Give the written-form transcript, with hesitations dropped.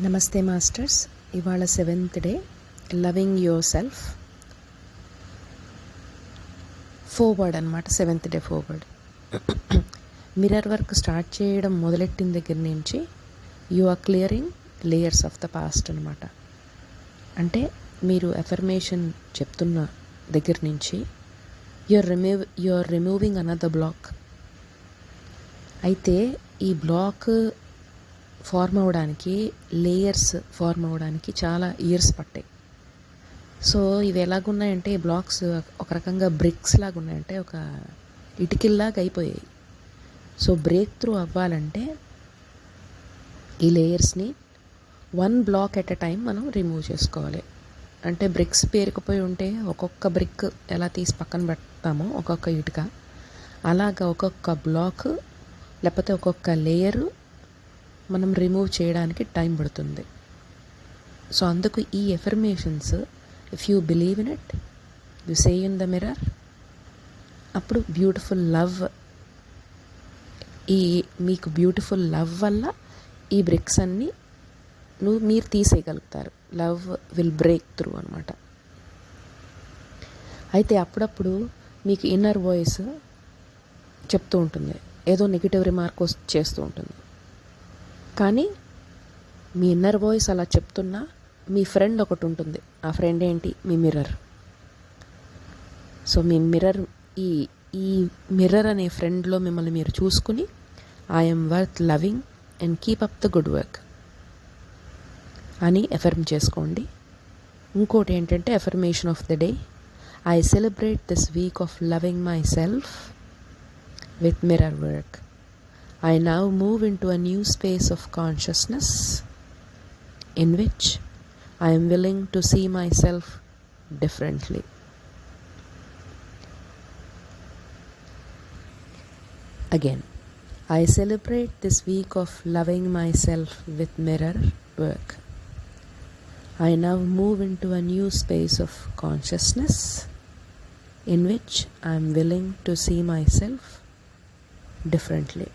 నమస్తే మాస్టర్స్. ఇవాళ 7th day loving yourself forward అనమాట. 7th day forward. Mirror work start చేయడం మొదలెట్టిన దగ్గర నుంచి you are clearing layers of the past అనమాట. అంటే మీరు ఎఫర్మేషన్ చెప్తున్న దగ్గర నుంచి you are removing another block. అయితే ఈ బ్లాక్ ఫార్మ్ అవ్వడానికి, లేయర్స్ ఫార్మ్ అవ్వడానికి చాలా ఇయర్స్ పట్టాయి. సో ఇవి ఎలాగున్నాయంటే ఈ బ్లాక్స్ ఒక రకంగా బ్రిక్స్ లాగా ఉన్నాయంటే, ఒక ఇటుకల్లాగా అయిపోయాయి. సో బ్రేక్ త్రూ అవ్వాలంటే ఈ లేయర్స్ని 1 బ్లాక్ ఎట్ ఎ టైం మనం రిమూవ్ చేసుకోవాలి. అంటే బ్రిక్స్ పేరుకుపోయి ఉంటే ఒక్కొక్క బ్రిక్ ఎలా తీసి పక్కన పెడతామో ఒక్కొక్క ఇటుక, అలాగా ఒక్కొక్క బ్లాక్ లేకపోతే ఒక్కొక్క లేయరు మనం రిమూవ్ చేయడానికి టైం పడుతుంది. సో అందుకు ఈ affirmations, if you believe in it, you say in the mirror, అప్పుడు బ్యూటిఫుల్ లవ్, మీకు బ్యూటిఫుల్ లవ్ వల్ల ఈ బ్రిక్స్ అన్నీ మీరు తీసేయగలుగుతారు. లవ్ విల్ బ్రేక్ త్రూ అనమాట. అయితే అప్పుడప్పుడు మీకు ఇన్నర్ వాయిస్ చెప్తూ ఉంటుంది, ఏదో నెగిటివ్ రిమార్క్ చేస్తూ ఉంటుంది. కానీ మీ ఇన్నర్ వాయిస్ అలా చెప్తున్నా మీ ఫ్రెండ్ ఒకటి ఉంటుంది. ఆ ఫ్రెండ్ ఏంటి? మీ మిర్రర్. సో మీ మిర్రర్, ఈ మిర్రర్ అనే ఫ్రెండ్లో మిమ్మల్ని మీరు చూసుకుని I'm worth loving and keep up the good work అని ఎఫర్మ్ చేసుకోండి. ఇంకోటి ఏంటంటే affirmation of the day, I celebrate this week off loving my self with mirror work. I now move into a new space of consciousness in which I am willing to see myself differently. Again, I celebrate this week of loving myself with mirror work. I now move into a new space of consciousness in which I am willing to see myself differently.